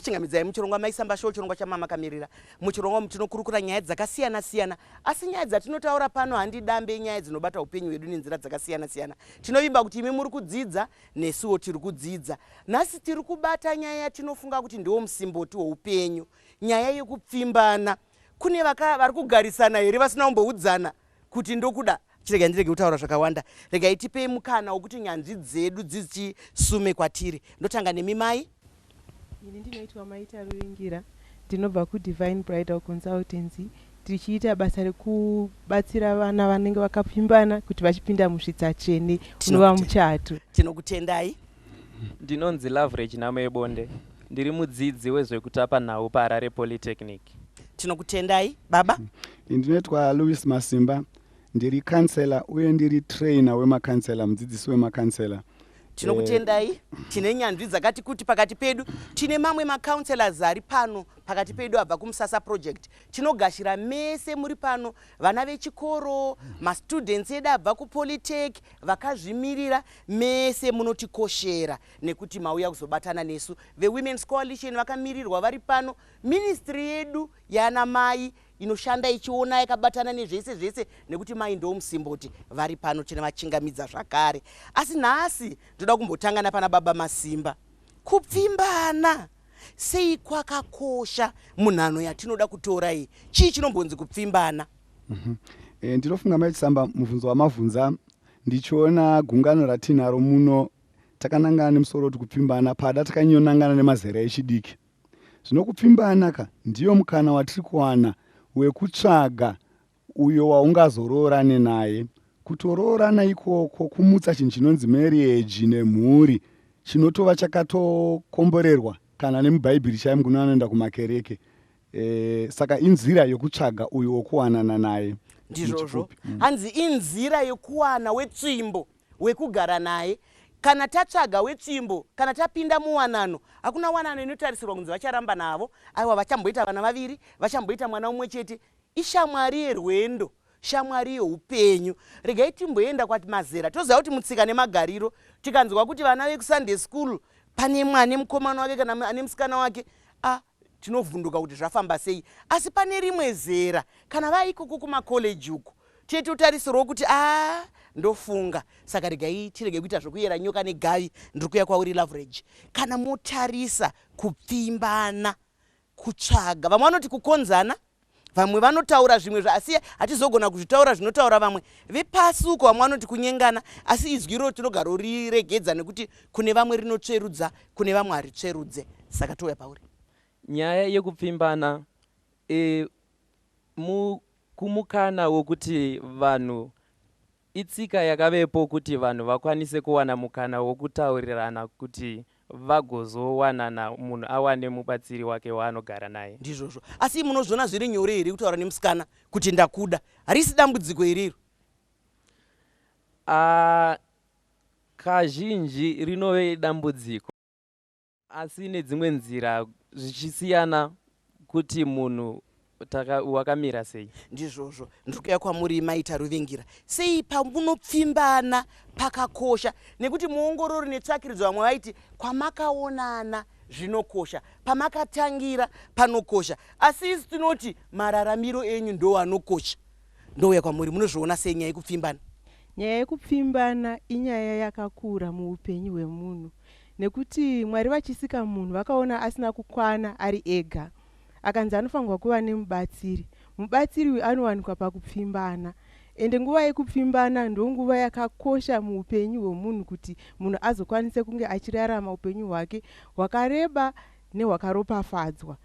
chingamidzai muchirongwa maisamba show chirongwa chamama kamirira muchirongwa tinokurukura nyaya dzakasiyana siyana asi nyaya dzatinotaura pano handidambe nyaya dzinobata upenyu hwedu nenzira dzakasiyana siyana tinovimba kuti imi muri kudzidza nesuwo tiri kudzidza nhasi tiri kubata nyaya yatinofunga kuti ndiwo musimboti weupenyu nyaya yekupfimbana kune vari kugarisana here vasina kumboudzana kuti ndokuda chirega ndirege kutaura zvakawanda regai tipei mukana wekuti nyanzvi dzedu dzichisume kwatiri ndotanga nemi mai ini ndinoitwa Maita Ruringira ndinobva kuDivine Bridal Consultancy tichiita basa rekubatsira vana vanenge vakapfimbana kuti vachipinda musvitsa tsvene kunova muchato. Tinokutendai. Ndinonzi Loverage Namo Ebonde ndiri mudzidzi wezvekutapa nhau paHarare Polytechnic. Tinokutendai baba. Ndinoitwa Louis Masimba ndiri kansela uye ndiri trainer wemakansela mudzidzisi wemakansela. Tinokutendai. Tine nyanzvi dzakati kuti pakati pedu tine mamwe macounselors ari pano pakati pedu abva kumusasa project tinogashira mese muri pano vana vechikoro mastudents edu abva kupolytech vakazvimirira mese munotikoshera nekuti mauya kuzobatana nesu veWomen's Coalition vakamirirwa vari pano ministry yedu yana mai inoshanda ichiona yakabatana nezvese zvese nekuti mai ndo musimboti vari pano chine machingamidza zvakare asi nhasi ndoda kumbotangana pana baba Masimba kupfimbana sei kwakakosha munhano yatinoda kutora iyi chii chinombonzi kupfimbana ndinofunga maisamba mubvunzo wamabvunza ndichiona gungano ratinaro muno takanangana nemusoro kuti kupfimbana pada takanyonangana nemazera echidiki zvino kupfimbana ka ndiyo mukana watiri kuwana wekutsvaga uyo waungazoroorane naye kutoroorana ikoko kumutsa chinhu chinonzi marriage nemhuri chinotova chakatokomborerwa kana nemubhaibheri chaimo kuno anoenda kumakereke saka inzira yokutsvaga uyo wokuwanana naye ndizvozvo hanzi inzira yokuwana wetsvimbo wekugara naye kana tatsvaga wetsvimbo kana tapinda muwanano hakuna wanano inotarisirwa kunzi vacharamba navo aiwa vachamboita vana vaviri vachamboita mwana umwe chete ishamwari yerwendo shamwari yeupenyu regai timboenda kwamazera toziva kuti mutsika nemagariro tikanzwa kuti vana vekusunday school pane mwane mukomana wake kana ane musikana wake tinovhunduka kuti zvafamba sei asi pane rimwe zera kana vaikoko kumakoleji uko titotarisirwa kuti ndofunga saka regai tirege kuita zvokuyera nyoka negavi ndiri kuya kwauri Loverage kana motarisa kupfimbana kutsvaga vamwe vanoti kukonzana vamwe vanotaura zvimwe asi hatizogona kuzvitaura zvinotaura vamwe vepasi uko vamwe vanoti kunyengana asi izwi ro tinogara riregedza nekuti kune vamwe rinotsverudza kune vamwe haritsverudze saka touya pauri nyaya yekupfimbana kumukana wokuti vanhu itsika yakavepo kuti vanhu vakwanise kuwana mukana wokutaurirana kuti vagozowanana munhu awane mubatsiri wake waanogara naye ndizvozvo asi munozviona zviri nyore here kutaura nemusikana kuti ndakuda harisi dambudziko iriro kazhinji rinove dambudziko asi nedzimwe nzira zvichisiyana kuti munhu wakamira sei ndizvozvo ndiri kuya kwamuri Maita Ruringira sei pamunopfimbana pakakosha nekuti muongorori netsvakiridzo vamwe vaiti kwamakaonana zvinokosha pamakatangira panokosha asi isi tinoti mararamiro enyu ndo anokosha ndouya kwamuri munozviona sei nyaya yekupfimbana nyaya yekupfimbana inyaya yakakura muupenyu hwemunhu nekuti Mwari vachisika munhu vakaona asina kukwana ari ega akanzi anofanirwa kuva nemubatsiri mubatsiri uyu anowanikwa pakupfimbana ende nguva yekupfimbana ndonguva yakakosha muupenyu hwemunhu kuti munhu azokwanise kunge achirarama upenyu hwake hwakareba nehwakaropafadzwa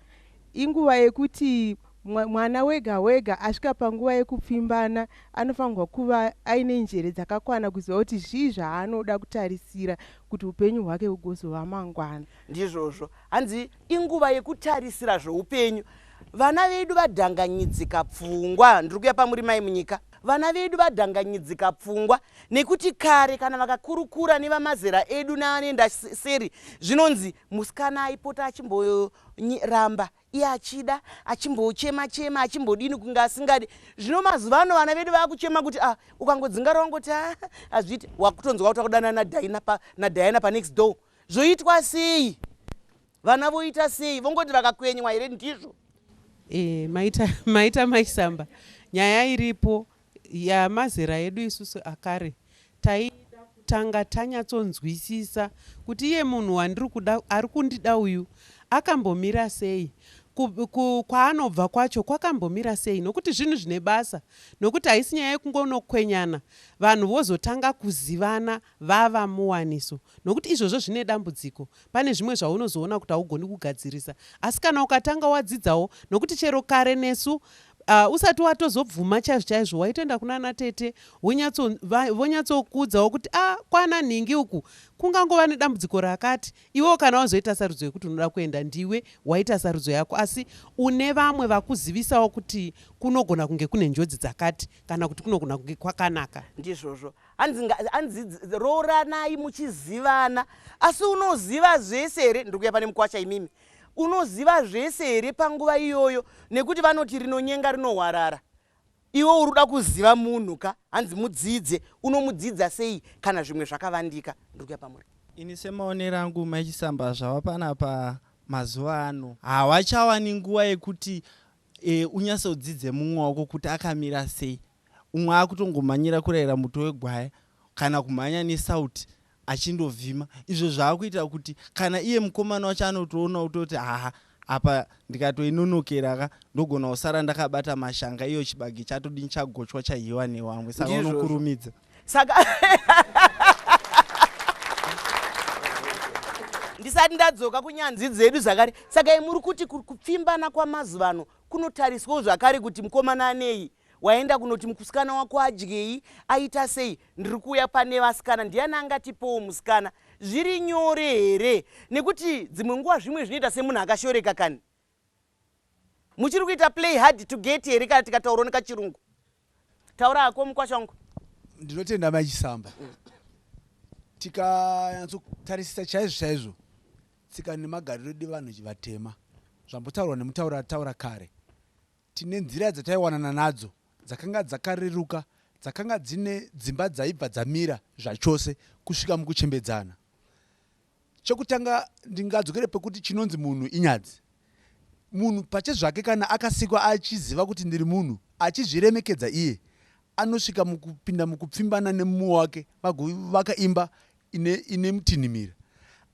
inguva yekuti mwana wega wega asvika panguva yekupfimbana anofanirwa kuva aine njere dzakakwana kuziva kuti zvii zvaanoda kutarisira kuti upenyu hwake hugozova mangwana ndizvozvo hanzi inguva yekutarisira zveupenyu vana vedu vadhanganyidzika pfungwa ndiri kuya pamuri mai munyika vana vedu vadhanganyidzika pfungwa nekuti kare kana vakakurukura nevamazera edu neanoenda seri zvinonzi musikana aipota achimboramba iye achida achimbochema chema achimbodini kunge asingadi zvino mazuva ano vana vedu vakuchema kuti ukangodzinga rongoti azviti wakutonzwa kuti akudana naDiana panext door zvoitwa sei vana voita sei? Vongoti vakakwenywa here ndizvo? Maita Maisamba, nyaya iripo yamazera edu isusu akare taitanga tanyatsonzwisisa kuti iye munhu wandiri kuda ari kundida uyu akambomira sei, kwaanobva kwacho kwakambomira sei, nokuti zvinhu zvine basa, nokuti haisi nyaya yekungonokwenyana, vanhu vozotanga kuzivana vava muwaniso, nokuti izvozvo zvine dambudziko. Pane zvimwe zvaunozoona kuti haugoni kugadzirisa, asi kana ukatanga wadzidzawo, nokuti chero kare nesu usati watozobvuma chaizvo chaizvo waitoenda kuna natete vonyatsokudzawo kuti kwana nhingi uku kungangova nedambudziko rakati, iwewo kana wazoita sarudzo yekuti unoda kuenda ndiwe waita sarudzo yako, asi une vamwe vakuzivisawo kuti kunogona kunge kune njodzi dzakati kana kuti kunogona kunge kwakanaka. Ndizvozvo hanzi roranai muchizivana, asi unoziva zvese here? Ndikuya pane mukwasha imimi, unoziva zvese here panguva iyoyo? Nekuti vanoti rinonyenga rinohwarara. Iwe uruda kuziva munhu ka? Hanzi mudzidze. Unomudzidza sei kana zvimwe zvakavandika? Ndikuya pamuri. Ini semaonero angu Maisamba zvava panapa mazuva ano hawachawani nguva yekuti unyatsodzidze mumwe wako kuti akamira sei. Umwe akutongomhanyira kurayira muto wegwaya kana kumhanya nesauti achindovhima. Izvo zvaakuita kuti kana iye mukomana wacho anotoona utoti apa ndikatoinonokera ka ndogona kusara ndakabata mashanga, iyo chibage chatodini chagochwa chahiwa nevamwe, saka unokurumidza. Saka ndisati ndadzoka kunyanzi dzedu zvakare, saka muri kuti kupfimbana kwamazuva ano kunotariswawo zvakare kuti mukomana anei, waenda kunoti musikana wako adyei, aita sei? Ndiri kuuya pane vasikana, ndiani angatipowo musikana? Zviri nyore here? Nekuti dzimwe nguva zvimwe zvinoita semunhu akashoreka kani. Muchiri kuita play hard to get here kana tikataurawo nekachirungu? Taura hako mukwasha wangu. Ndinotenda Maisamba. Tikanyatsotarisisa chaizvo chaizvo tsika nemagariro edu vanhu vatema zvambotaurwa nemutauro ataura kare, tine nzira dzataiwanana nadzo dzakanga dzakareruka, dzakanga dzine dzimba dzaibva dzamira zvachose kusvika mukuchembedzana. Chokutanga ndingadzokere pekuti chinonzi munhu inyadzi. Munhu pache zvake kana akasikwa achiziva kuti ndiri munhu, achizviremekedza iye, anosvika mukupinda mukupfimbana nemumwe wake vagovaka imba ine mutinhimira.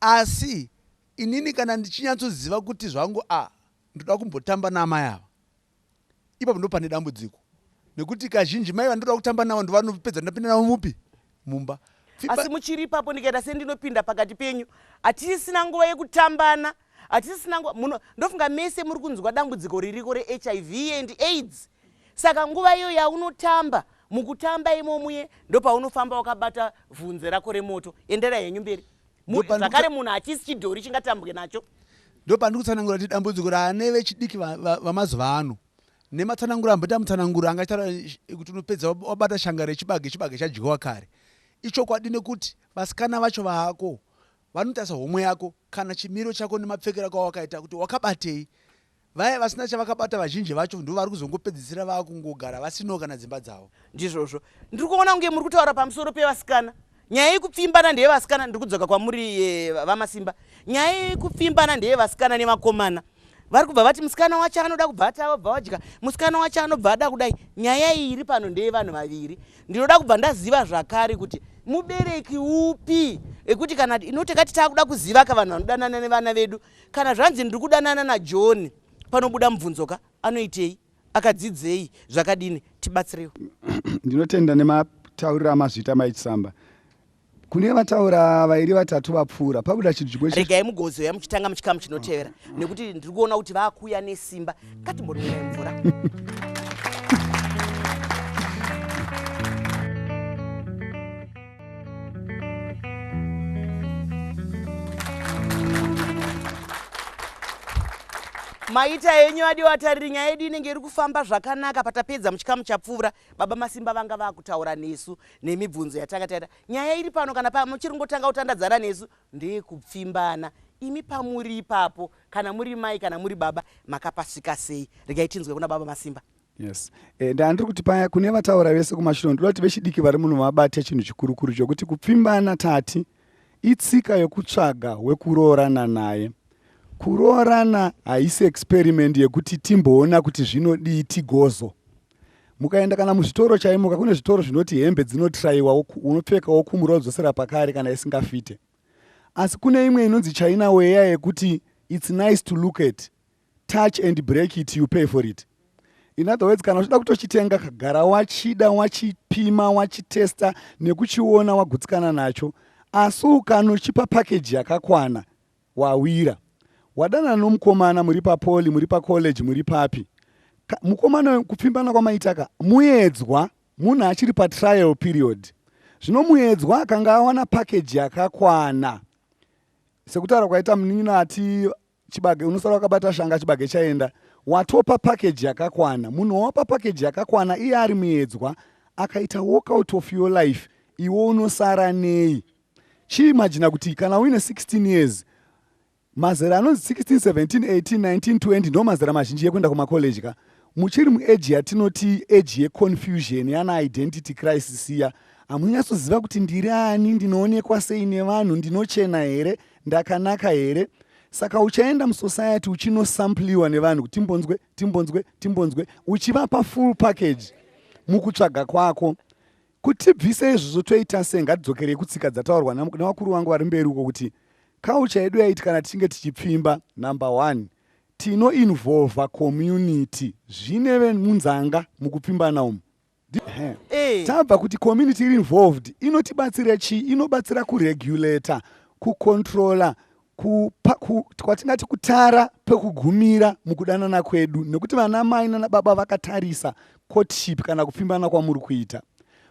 Asi inini kana ndichinyatsoziva kuti zvangu ndoda kumbotamba naamai ava, ipapo ndo pane dambudziko, nekuti kazhinji mai vandoda kutamba navo ndo vanopedza ndapinda navo mupi mumba. Asi muchiri ipapo ndikaita sendinopinda pakati penyu, hatisina nguva yekutambana, hatisina nguva. Ndofunga mese muri kunzwa dambudziko ririko reHIV and AIDS. Saka nguva iyo yaunotamba, mukutamba imomuye ndo paunofamba wakabata vhunze rako remoto. Endera henyu mberi. Zvakare munhu hachisi chidhori chingatambwe nacho. Ndo pandikutsanangura kuti dambudziko raane vechidiki vamazuva ano nematsanangura amboita mutsanangura angataura kuti unopedza wabata shanga rechibage, chibage chadyiwa kare. Ichokwadi nekuti vasikana vacho vako vanotarisa homwe yako kana chimiro chako nemapfekero kwawakaita kuti wakabatei. Vaya vasina chavakabata vazhinji vacho ndo vari kuzongopedzisira vakungogara vasino kana dzimba dzavo. Ndizvozvo ndiri kuona kunge muri kutaura pamusoro pevasikana. Nyaya yekupfimbana ndeyevasikana, ndiri kudzoka kwamuri vaMasimba. Nyaya yekupfimbana ndeyevasikana nevakomana. Vari kubva vati musikana wacho anoda kubva atabva wadya, musikana wacho anobva ada kudai. Nyaya iyi iri pano ndeyevanhu vaviri. Ndinoda kubva ndaziva zvakare kuti mubereki upi ekuti kana inotekati takuda kuziva ka vanhu vanodanana nevana vedu, kana zvanzi ndiri kudanana naJohn panobuda mubvunzoka anoitei, akadzidzei, zvakadini? Tibatsirewo. Ndinotenda nematauriro amazvita Maisamba. Kune vataura vairi vatatu vapfuura pabuda chidyo regai mugozo yamuchitanga muchikamu chinotevera, nekuti ndiri kuona kuti vakuya nesimba. Ngatimbonwirai mvura. Maita henyu adi watariri, nyaya yedu inenge iri kufamba zvakanaka. Patapedza muchikamu chapfuura, baba Masimba vanga vakutaura nesu nemibvunzo yatanga taita. Nyaya iri pano kana muchiri ngotanga kutandadzana nesu ndeyekupfimbana. Imi pamuri ipapo, kana muri mai kana muri baba, makapasvika sei? Regai tinzwe kuna baba Masimba. Yes. Ndandiri kuti paya kune vataura vese kumashure ndoda kuti vechidiki vari muno vabate chinhu chikurukuru chokuti kupfimbana tati itsika yokutsvaga wekuroorana naye. kuroorana haisi experiment yekuti timboona kuti zvinodii tigozo. Mukaenda kana muzvitoro chaimuka kune zvitoro zvinoti hembe dzinotraiwa unopfekawo kumura wodzosera pakare kana isingafite. Asi kune imwe inonzi China wear yekuti it's nice to look at, touch and break it, you pay for it. In other words, kana uchida kutochitenga kagara wachida wachipima wachitesta nekuchiona wagutsikana nacho, asi ukanochipa package yakakwana wawira. Wadana nomukomana muri papoli, muri pacollege, muri papi. Mukomana kupfimbana kwamaitaka muedzwa munhu achiri patrial period. Zvino muedzwa akanga awana package yakakwana. Sekutaura kwaita munin'ina ati chibage unosara wakabata shanga chibage chaenda. Watopa package yakakwana. Munhu wapa package yakakwana iye ari muedzwa akaita walk out of your life. Iwe unosara nei? Chiimagina kuti kana uine 16 years mazera anonzi 16, 17, 18, 19, 20 ndo mazera mazhinji yekuenda kumacollege ka. Muchiri muage yatinoti age yeconfusion yana identity crisis ya. Hamunyatsoziva kuti ndiri ani, ndinoonekwa sei nevanhu, ndinochena here, ndakanaka here. Saka uchaenda musociety uchinosampliwa nevanhu kuti timbonzwe uchivapa full package mukutsvaga kwako. Kuti bvise izvozvo toita sei? Ngatidzokerei kutsika dzataurwa navakuru vangu vari mberi uko kuti culture yedu yaiti kana tichinge tichipfimba, number 1 tino involva community. Zvine munzanga mukupfimbana umu. Tabva kuti community iri involved inotibatsira chi? Inobatsira kuregulator, kucontroller, kwatingati kutara pekugumira mukudanana kwedu, nekuti vana mai nana baba vakatarisa courtship kana kupfimbana kwamuri kuita.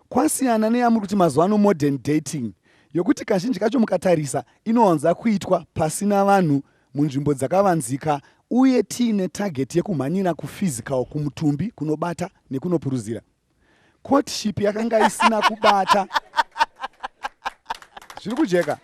Kwasiyana neyamuri kuti mazuva ano modern dating yokuti kazhinji kacho mukatarisa inowanza kuitwa pasina vanhu munzvimbo dzakavanzika uye tiine target yekumhanyira kuphysical, kumutumbi, kunobata nekunopuruzira. Courtship yakanga isina kubata. Zviri kujeka.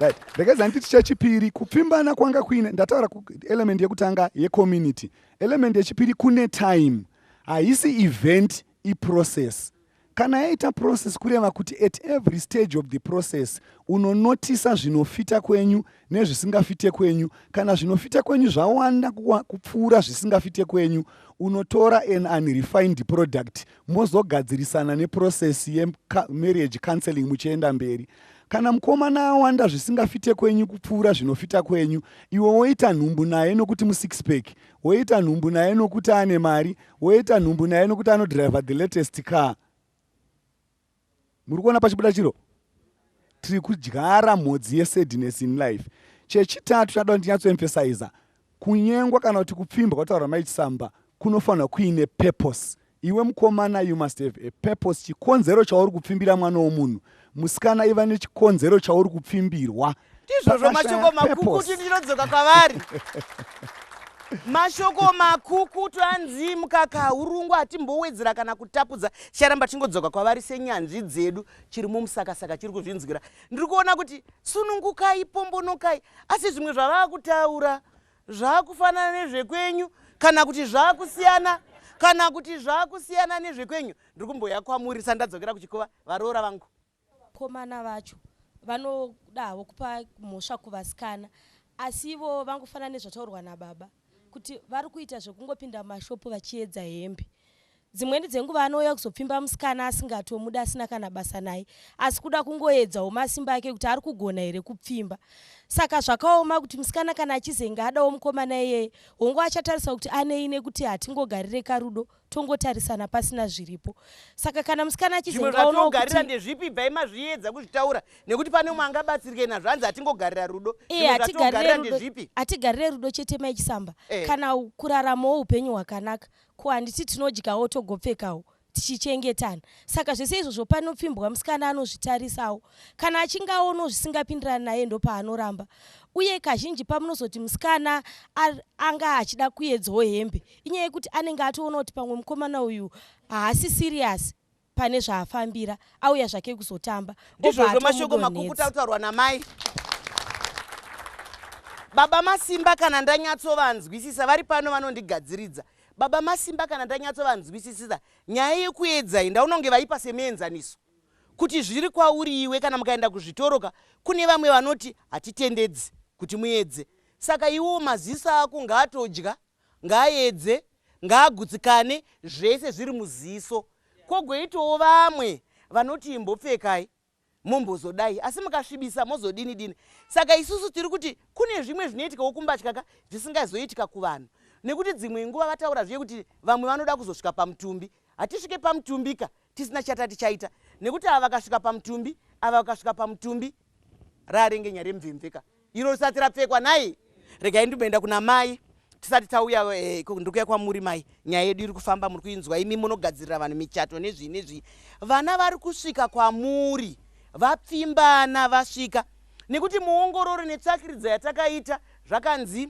Right. Rekeza nditi chechipiri kupfimbana kwanga kuine ndataura element yekutanga yecommunity. Element yechipiri kune time. Haisi event process. Kana yaita process kureva kuti at every stage of the process unonotisa zvinofita kwenyu nezvisingafite kwenyu. Kana zvinofita kwenyu zvawanda kupfuura zvisingafite kwenyu, unotora an unrefined product mozogadzirisana neprocess yemarriage counseling muchienda mberi. Kana mukomana awanda zvisingafite kwenyu kupfuura zvinofita kwenyu, iwe woita nhumbu naye nokuti mu6 pack, woita nhumbu naye nokuti ane mari, woita nhumbu naye nokuti anodrive the latest car. Muri kuona pachibuda chiro? Tiri kudyara mhodzi yesadness in life. Chechitatu chada ndinyatsoemphasize, kunyengwa kana kuti kupfimba kwataura maichisamba kunofanira kuine purpose. Iwe mukomana you must have a purpose, chikonzero chauri kupfimbira mwana womunhu. Musikana iva nechikonzero chauri kupfimbirwa. Tizvozvo mashoko makukutu ndinodzoka kwavari. Mashoko makukutu anzi mukaka urungu atimbowedzera kana kutapudza charamba chingodzoka kwavari senyanzvi dzedu chiri mumusakasaka chiri kuzvinzwira. Ndiri kuona kuti sunungukai, pombonokai, asi zvimwe zvavakutaura zvakufanana nezvekwenyu kana kuti zvakusiyana nezvekwenyu. Ndiri kumboya kwamuri sandadzokera kuchikova varoora vangu. Komana vacho vanodawo kupa mhosva kuvasikana, asi ivo vangofanana nezvataurwa nababa kuti vari kuita zvekungopinda mashopu vachiedza hembe. Dzimweni dzenguva anouya kuzopfimba musikana asingatomuda, asina kana basa naye, asi kuda kungoedzawo masimba ake kuti ari kugona here kupfimba. Saka zvakaoma kuti musikana kana achizenga adawo mukomana iyeye, hongu achatarisa kuti aneine kuti hatingogarire karudo, tongotarisana pasina zviripo. Saka kana musikana achizenga unogarira ndezvipi bva imazviedza kuzvitaura nekuti pane umwe angabatsirike nazvo anzi hatingogarira rudo. Hatigarire rudo chete maichisamba. Kana kuraramawo upenyu hwakanaka, ko handiti tinodyawo togopfekawo tichichengetana. Saka zvese izvozvo panopfimbwa musikana anozvitarisawo. Kana achingaono zvisingapindirana naye ndo paanoramba. Uye kazhinji pamunozoti musikana anga achida kuedzawo hembe, inyaya yekuti anenge atoona kuti pamwe mukomana uyu haasi serious pane zvaafambira, auya zvake kuzotamba. Ndizvozvo mashoko makukutu ataurwa namai. Baba Masimba kana ndanyatsovanzwisisa vari pano vanondigadziridza. Baba Masimba kana ndanyatsovanzwisisa nyaya yekuedza ndaunonge vaipa semuenzaniso kuti zviri kwauri iwe kana mukaenda kuzvitoroka kune vamwe vanoti hatitendedzi kuti muedze. Saka iwo maziso ako ngaatodya, ngaaedze, ngaagutsikane, zvese zviri muziso. Kogoitawo vamwe vanoti imbopfekai mumbozodai, asi mukasvibisa mozodini dini. Saka isusu tiri kuti kune zvimwe zvinoitikawo kumbatyaka zvisingazoitika kuvanhu, nekuti dzimwe nguva vataura zviye kuti vamwe vanoda kuzosvika pamutumbi. Hatisvike pamutumbika tisina chatati chaita, nekuti ava vakasvika pamutumbi, ava vakasvika pamutumbi, rarenge nyare mvemveka iro risati rapfekwa. Nai regai ndimboenda kuna mai tisati tauya ndikuya kwamuri mai. Nyaya yedu iri kufamba, muri kuinzwa imi munogadzirira vanhu michato nezvii. Vana vari kusvika kwamuri vapfimbana vasvika, nekuti muongororo netsvakiridza yatakaita zvakanzi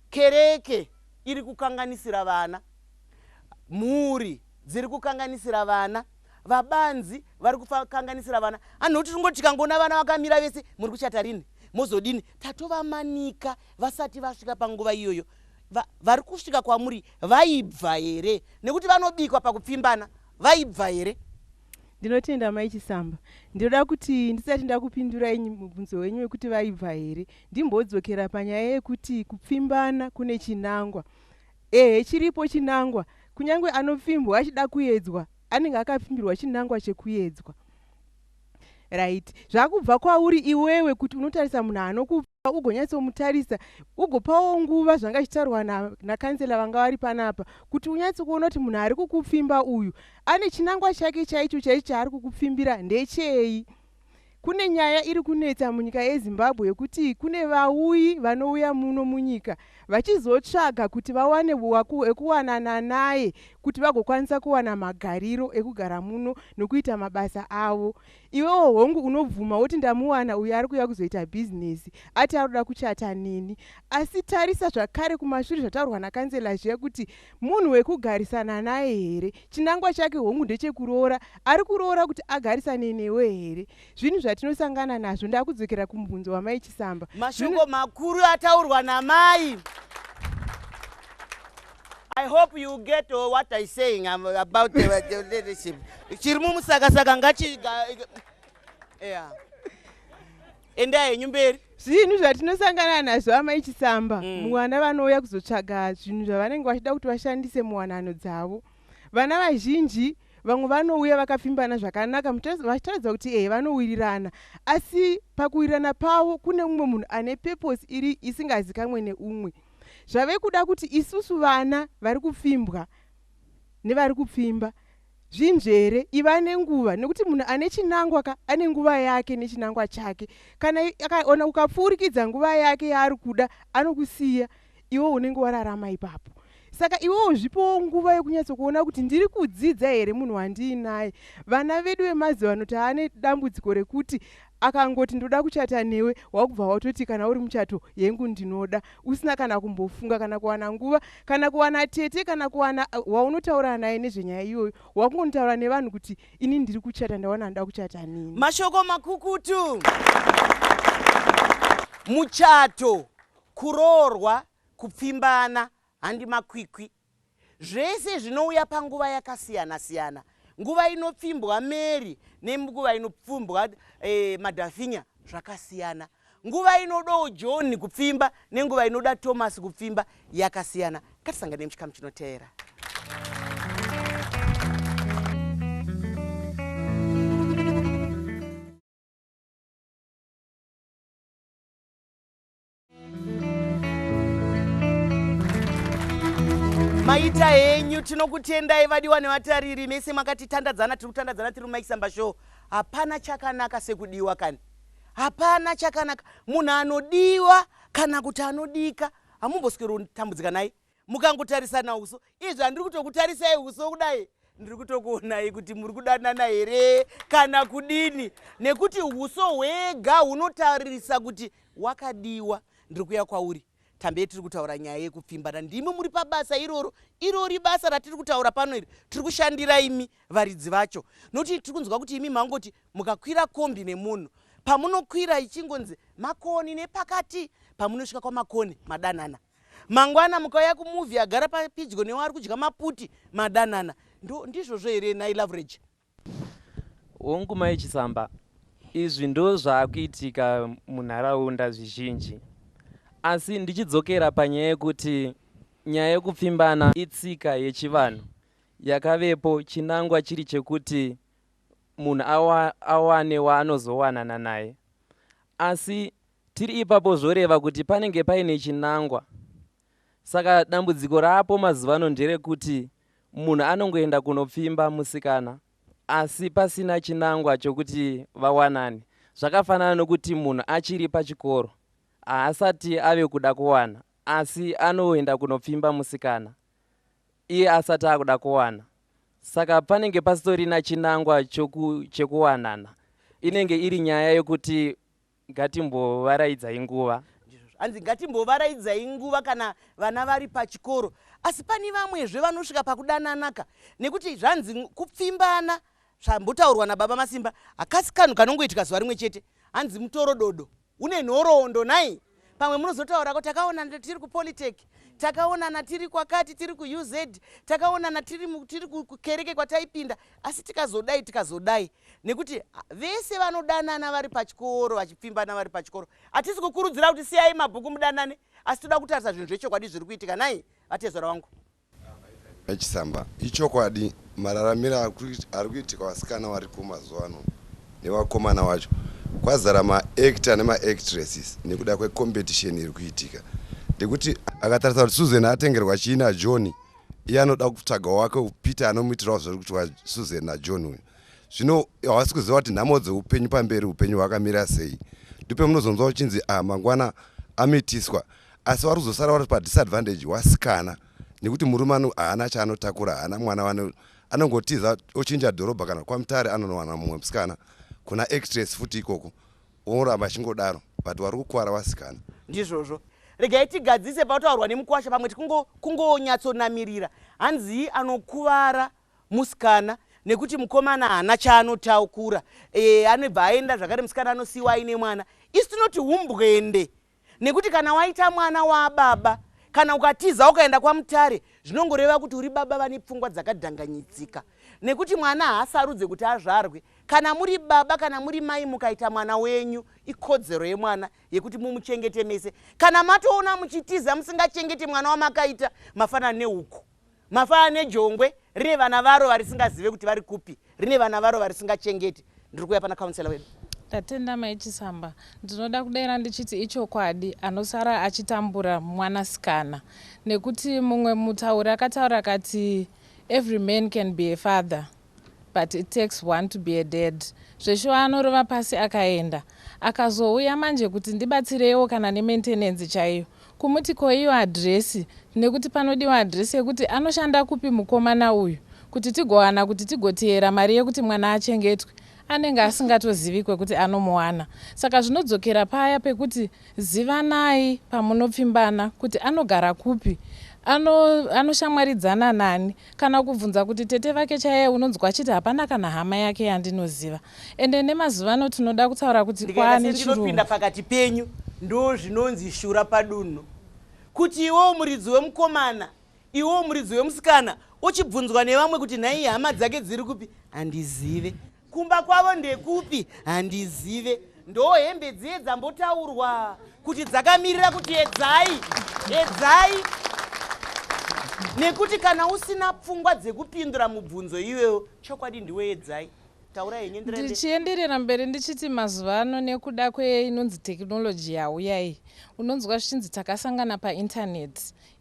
kereke iri kukanganisira vana, mhuri dziri kukanganisira vana, vabanzi vari kukanganisira vana. Anoti tingoti tikangona vana vakamira vese, muri kuchata rini, mozodini. Tatovamanika vasati vasvika panguva iyoyo. Vari kusvika kwamuri vaibva here? Nekuti vanobikwa pakupfimbana, vaibva here? Ndinotenda mai Chisamba. Ndinoda kuti ndisati ndakupindurai mubvunzo wenyu wekuti vaibva here, ndimbodzokera panyaya yekuti kupfimbana kune chinangwa. Chiripo chinangwa. Kunyangwe anopfimbwa achida kuedzwa, anenge akapfimbirwa chinangwa chekuedzwa. Right. Zvakubva kwauri iwewe kuti unotarisa munhu anokupa, ugonyatsomutarisa, ugopawo nguva zvanga zvichitaurwa nakansela vanga vari panapa, kuti unyatsokuona kuti munhu ari kukupfimba uyu ane chinangwa chake chaicho chaari kukupfimbira ndechei. Kune nyaya iri kunetsa munyika yeZimbabwe yekuti kune vauyi vanouya muno munyika vachizotsvaga kuti vawane waku ekuwanana naye kuti vagokwanisa kuwana magariro ekugara muno nokuita mabasa avo. Iwewo hongu unobvuma woti ndamuwana uyu ari kuuya kuzoita bhizinesi, ati arikuda kuchata neni. Asi tarisa zvakare kumashure zvataurwa nakansela zviya kuti munhu wekugarisana naye here, chinangwa chake hongu ndechekuroora, ari kuroora kuti agarisane newe here. Zvinhu zvatinosangana nazvo. Ndakudzokera kumubvunzo wamai Chisamba. Mashoko makuru ataurwa namai. I hope you get what I saying about the leadership. Chirimu musaka ngachi enda yenyu mberi. Zvinhu zvatinosangana nazvo amai Chisamba, mwana vanouya kuzotsvaga zvinhu zvavanenge vachida kuti vashandise muwanano dzavo. Vana vazhinji vamwe vanouya vakapfimbana zvakanaka, vachitaridza kuti vanowirirana, asi pakuwirirana pavo kune mumwe munhu ane purpose iri isingazikamwe neumwe. Zvave kuda kuti isusu vana vari kupfimbwa nevari kupfimba zvinjere iva nenguva, nekuti munhu ane chinangwa ane nguva yake nechinangwa chake. Kana akaona ukapfuurikidza nguva yake yaari kuda, anokusiya, iwe unenge wararama ipapo. Saka iwewo zvipowo nguva yekunyatsokuona kuti ndiri kudzidza here munhu wandiinaye. Vana vedu vemazuva ano taane dambudziko rekuti akangoti ndoda kuchata newe, wakubva watoti kana uri muchato yengu ndinoda, usina kana kumbofunga kana kuwana nguva kana kuwana tete kana kuwana waunotaura naye nezvenyaya iyoyo. Wakungotaura nevanhu kuti ini ndiri kuchata, ndawana ndoda kuchata nini. Mashoko makukutu. Muchato, kuroorwa, kupfimbana, handi makwikwi. Zvese zvinouya panguva yakasiyana siyana. Nguva inopfimbwa Mary nenguva inopfimbwa Madhafinya zvakasiyana. Nguva inodawo John kupfimba nenguva inoda Thomas kupfimba yakasiyana. Ngatisangane muchikamu chinoteera. Maita henyu tinokutendai vadiwa nevatariri mese makatitandadzana, tiri kutandadzana tiri muMai Chisamba Show. Hapana chakanaka sekudiwa kani. Hapana chakanaka. Munhu anodiwa kana kuti anodika hamumbosweri kutambudzika naye mukangotarisana uso. Izvi handiri kutokutarisai uso kudai, ndiri kutokuonai kuti muri kudanana here kana kudini, nekuti uso hwega hunotarisa kuti wakadiwa. Ndiri kuya kwauri tambe tiri kutaura nyaya yekupfimbana, ndimi muri pabasa irori basa ratiri kutaura pano iri, tiri kushandira imi varidzi vacho. Nokuti tiri kunzwa kuti imi mangoti mukakwira kombi nemunhu, pamunokwira ichingonzi makoni nepakati, pamunosvika kwamakoni madanana. Mangwana mukauya kumuvhi agara papidyo newe ari kudya maputi madanana. Ndizvozvo here nai Loveridge? Hongu Mai Chisamba, izvi ndo zvaakuitika munharaunda zvizhinji. asi ndichidzokera panyaya yekuti nyaya yekupfimbana itsika yechivanhu yakavepo, chinangwa chiri chekuti munhu awane waanozowanana naye. Asi tiri ipapo zvoreva kuti panenge paine chinangwa. Saka dambudziko rapo mazuva ano nderekuti munhu anongoenda kunopfimba musikana asi pasina chinangwa chokuti vawanane. Zvakafanana nokuti munhu achiri pachikoro haasati ave kuda kuwana, asi anoenda kunopfimba musikana iye asati akuda kuwana. Saka panenge pasitorina chinangwa chekuwanana. Inenge iri nyaya yokuti ngatimbovaraidzai nguva. Hanzi ngatimbovaraidzai nguva kana vana vari pachikoro. Asi pani vamwezve vanosvika pakudananaka nekuti zvanzi kupfimbana zvambotaurwa nababa Masimba hakasi kanhu kanongoitika zuva rimwe chete. Hanzi mutoro dodo une nhoroondo nai. Pamwe munozotaura kuti takaonana tiri kuPolytech, takaonana tiri kwakati, tiri kuUZ, takaonana tiri kukereke kwataipinda, asi tikazodai nekuti vese vanodanana vari pachikoro vachipfimbana vari pachikoro. Hatisi kukurudzira kuti siyai mabhuku mudanane, asi toda kutarisa zvinhu zvechokwadi zviri kuitika nai vatezora wangu. Echisamba ichokwadi mararamiro ari kuitika vasikana vari kumazuva ano nevakomana vacho kwazara maactor nemaactresses nekuda kwecompetition iri kuitika. Ndekuti akatarisa kuti Susan atengerwa chii naJohn, iye anoda kutsvaga wake Peter anomuitirawo zviri kuti Susan naJohn uyu. Zvino havasi kuziva kuti nhamo dzeupenyu pamberi upenyu hwakamira sei. Ndipo munozonzwa uchinzi mangwana amitiswa, asi vari kuzosara vari padisadvantage wasikana nekuti murume haana chaanotakura, haana mwana anongotiza ochinja dhorobha kana kwamutare anonowana mumwe musikana kuna actress futi ikoko oramba achingodaro, but vari kukwara vasikana. Ndizvozvo regai tigadzise pautaurwa nemukwasha pamwe kungonyatsonamirira. Hanzi anokuvara musikana nekuti mukomana haana chaanotakura, anobva aenda zvakare musikana anosiyiwa aine mwana. Isi tinoti humbwende nekuti kana waita mwana wababa kana ukatiza ukaenda kwamutare zvinongoreva kuti uri baba vane pfungwa dzakadhanganyitsika, nekuti mwana haasarudze kuti azvarwe. Kana muri baba kana muri mai mukaita mwana wenyu ikodzero yemwana yekuti mumuchengete mese. Kana matoona muchitiza musingachengete mwana wamakaita, mafanana nehuku, mafanana nejongwe rine vana varo varisingazive kuti vari kupi, rine vana varo varisingachengete. Ndiri kuuya pana kaunselor wedu. Tatenda Maichisamba, ndinoda kudera ndichiti ichokwadi anosara achitambura mwanasikana, nekuti mumwe mutauri akataura kati every man can be a father but it takes one to be a dad. Zvesho anorova pasi akaenda akazouya manje kuti ndibatsirewo kana nemaintenance chaiyo, kumuti koiyo adresi, nekuti panodiwa adresi yekuti anoshanda kupi mukomana uyu kuti tigowana kuti tigoteera mari yekuti mwana achengetwe, anenge asingatozivi kwekuti anomuwana. Saka zvinodzokera paya pekuti zivanai pamunopfimbana kuti anogara kupi, anoshamwaridzana nani, kana kubvunza kuti tete vake chaiye unonzwa achiti hapana kana hama yake yandinoziva. Ende nemazuva ano tinoda kutaura kuti kwaane chirungu. Ndinopinda pakati penyu ndo zvinonzi shura padunhu, kuti iwo muridzi wemukomana, iwo muridzi wemusikana uchibvunzwa nevamwe kuti nhai hama dzake dziri kupi, handizive. Kumba kwavo ndekupi, handizive. Ndo hembe dziye dzambotaurwa kuti dzakamirira kuti edzai. Nekuti kana usina pfungwa dzekupindura mubvunzo iwewo, chokwadi ndiwe edzai. Taura yenyu ndirende. Ndichienderera mberi ndichiti mazuva ano nekuda kweinonzi technology yauyai, unonzwa zvichinzi takasangana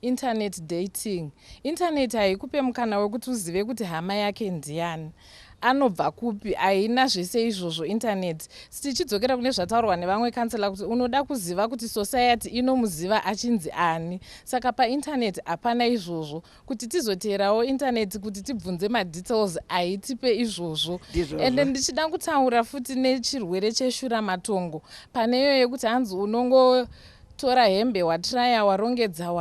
internet dating. Internet haikupe mukana wekuti uzive kuti hama yake ndiani, anobva kupi, haina zvese izvozvo internet. Tichidzokera kune zvataurwa nevamwe kansela kuti unoda kuziva kuti society inomuziva achinzi ani. Saka painternet hapana izvozvo, kuti tizoteerawo internet kuti tibvunze madetails haitipe izvozvo. Ende ndichida kutaura futi nechirwere cheshura matongo, paneyo yekuti hanzi tora hembe watraya warongedza